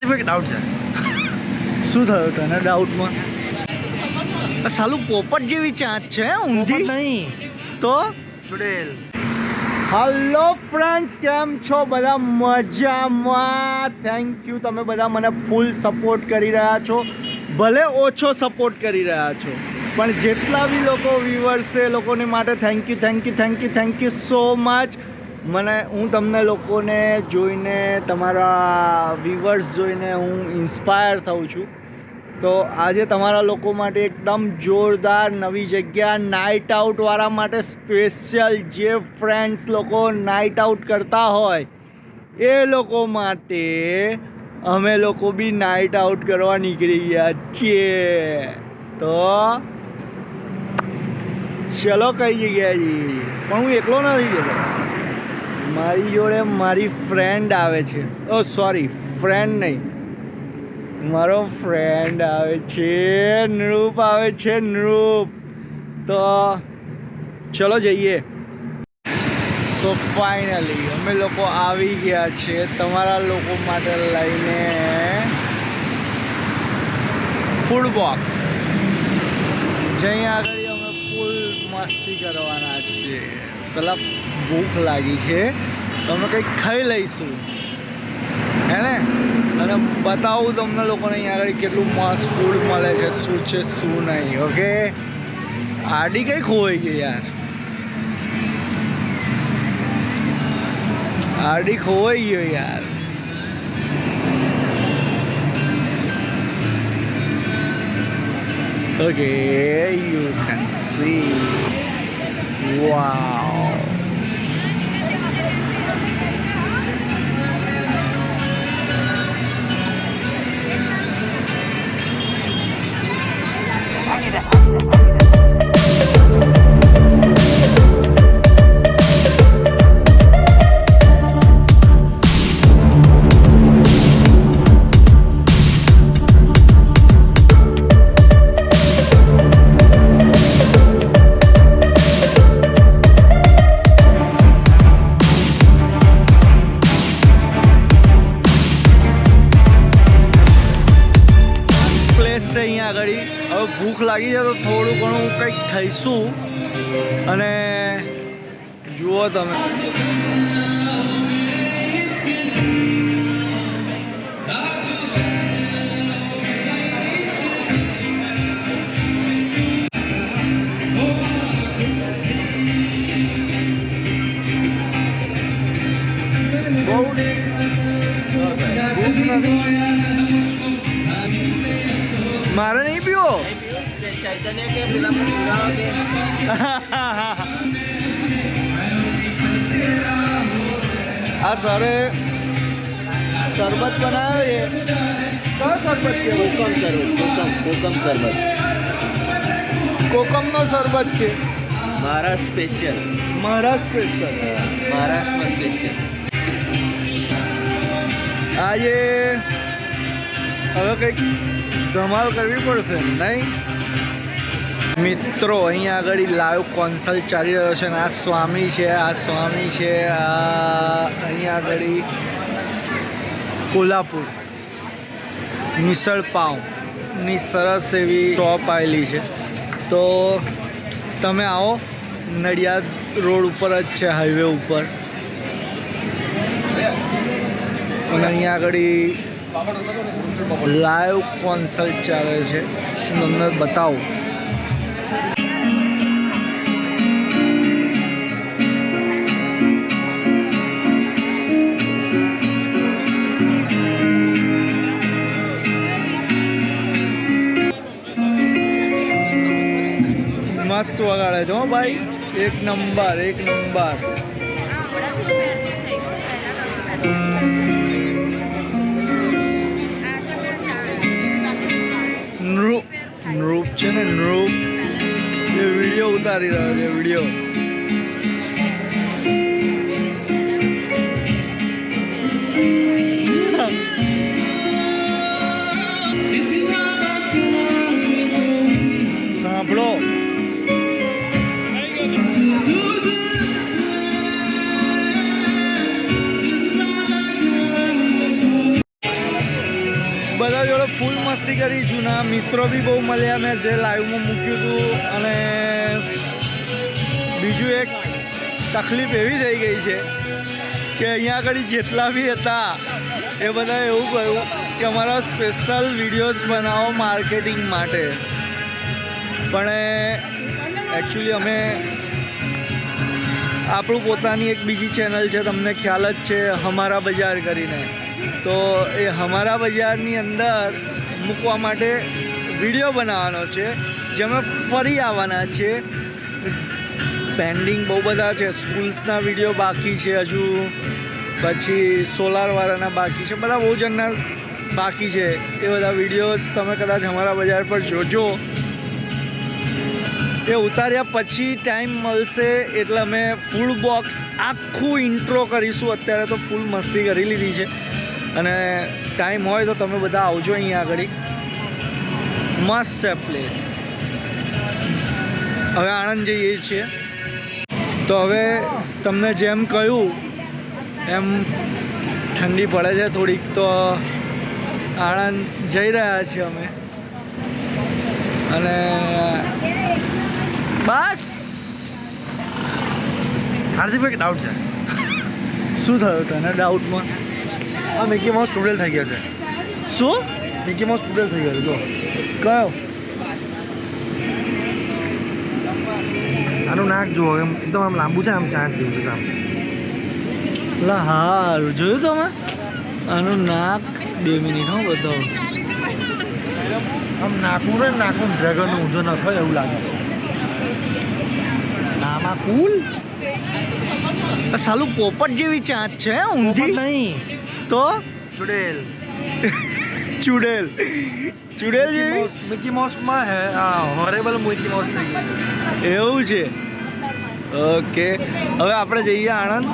Doubt છે. શું થયું તને ડાઉટમાં? સાલું પોપટ જેવી ચાંચ છે ઊંધી નહીં તો. ચુડેલ. હલો ફ્રેન્ડ્સ, કેમ છો બધા? મજામાં. થેન્ક યુ, તમે બધા મને ફૂલ સપોર્ટ કરી રહ્યા છો. ભલે ઓછો સપોર્ટ કરી રહ્યા છો, પણ જેટલા બી લોકો વ્યુઅર્સ છે એ લોકોની માટે thank you thank you thank you thank you so much. હું તમને લોકોને જોઈને, તમારા વ્યુઅર્સ જોઈને હું ઇન્સ્પાયર થઉં છું. તો આજે તમારા લોકો માટે એકદમ જોરદાર નવી જગ્યા નાઇટ આઉટવાળા માટે સ્પેશિયલ, જે ફ્રેન્ડ્સ લોકો નાઇટ આઉટ કરતા હોય એ લોકો માટે અમે લોકો બી નાઇટ આઉટ કરવા નીકળી ગયા છીએ. તો ચલો કઈ જગ્યાએ જઈએ. પણ હું એકલો નથી જતો, મારી જોડે મારી ફ્રેન્ડ આવે છે. ઓ સોરી, ફ્રેન્ડ નહીં, મારો ફ્રેન્ડ આવે છે, નૃપ આવે છે, નૃપ. તો ચલો જઈએ. સો ફાઇનલી અમે લોકો આવી ગયા છે તમારા લોકો માટે લઈને ફૂડ બોક્સ. જઈ આગળ અમે ફૂલ મસ્તી કરવાના છીએ. પહેલાં ભૂખ લાગી છે તો અમે કંઈક ખાઈ લઈશું, હે ને? અને બતાવું તમને લોકોને અહીંયા આગળ કેટલું મસ્ત ફૂડ મળે છે, શું છે શું નહીં. ઓકે, આડી કઈ ખોવાઈ ગઈ યાર, આડી ખોવાઈ ગયો યાર. Okay, you can see. Wow. અહીંયા આગળ હવે ભૂખ લાગી જાય તો થોડું ઘણું કંઈક ખાઈશું. અને જુઓ તમે, મારે નહીં પીવો. આ સરે શરબત બનાવ્યો છે. કયો શરબત છે? કોકમ શરબત. કોકમ શરબત. કોકમનો શરબત છે. મહારાષ્ટ્ર સ્પેશિયલ. મહારાષ્ટ્ર સ્પેશિયલ. મહારાષ્ટ્રમાં સ્પેશિયલ. આજે હવે કંઈક ધમાલ કરવી પડશે નહીં મિત્રો? અહીંયા આગળ લાઈવ કોન્સર્ટ ચાલી રહ્યો છે. આ સ્વામી છે, આ સ્વામી છે. અહીંયા આગળ કોલ્હાપુર મિસળ પાવની સરસ એવી ટોપ આવેલી છે. તો તમે આવો, નડિયાદ રોડ ઉપર જ છે, હાઈવે ઉપર. અને અહીંયા આગળ લાઈવ કોન્સર્ટ ચાલે છે, હું તમને બતાવું. મસ્ત વગાડે છે હો ભાઈ, એક નંબર એક નંબર. નૃપ છે ને, નૃપ એ વિડીયો ઉતારી રહ્યો છે, વિડીયો. સાંભળો. બધા જોડે ફૂલ મસ્તી કરી, જૂના મિત્રો બી બહુ મળ્યા મેં જે લાઈવમાં મૂક્યું હતું. અને બીજું એક તકલીફ એવી થઈ ગઈ છે કે અહીંયા આગળ જેટલા બી હતા એ બધા એવું કહ્યું કે અમારા સ્પેશિયલ વિડીયોઝ બનાવો માર્કેટિંગ માટે. પણ એકચ્યુઅલી અમે આપણું પોતાની એક બીજી ચેનલ છે, તમને ખ્યાલ જ છે, હમારા બજાર કરીને. તો એ હમારા બજારની અંદર મૂકવા માટે વિડીયો બનાવવાનો છે, જેમાં ફરી આવવાના છે. પેન્ડિંગ બહુ બધા છે, સ્કૂલ્સના વિડીયો બાકી છે હજુ, પછી સોલારવાળાના બાકી છે, બધા બહુ જણના બાકી છે. એ બધા વિડીયોઝ તમે કદાચ હમારા બજાર પર જોજો. એ ઉતાર્યા પછી ટાઈમ મળશે એટલે અમે ફૂલ બોક્સ આખું ઇન્ટ્રો કરીશું. અત્યારે તો ફૂલ મસ્તી કરી લીધી છે, અને ટાઈમ હોય તો તમે બધા આવજો અહીંયા આગળ. મસ્ત છે પ્લેસ. હવે આણંદ જઈએ છીએ, તો હવે તમને જેમ કહ્યું એમ ઠંડી પડે છે થોડીક, તો આણંદ જઈ રહ્યા છીએ અમે. અને બસ. હાર્દિકભાઈ ડાઉટ છે. શું થયું તને ડાઉટમાં? આ મિકી માઉસ ટુડેલ થઈ ગયો છે. શું? મિકી માઉસ ટુડેલ થઈ ગયો છે. જો કયો? આનું નાક જુઓ, એમ એકદમ આમ લાંબુ છે, આમ ચાંદ જેવું છે આમ. લા હારું જોયું તમે? આનું નાક 2 મિનિટ હો બતાવો. આમ નાકું ને નાકું ડ્રેગનનું ઊંધો ન થાય એવું લાગે. નામાં કુલ સાલું પોપટ જેવી ચાંચ છે હે, ઊંધી નહીં તો ટુડેલ. ચુડેલ ચુડેલ જેવી. મિકી માઉસમાં હે હોરેબલ મિકી માઉસ થઈ ગયું. એવું છે. ઓકે, હવે આપણે જઈએ આણંદ.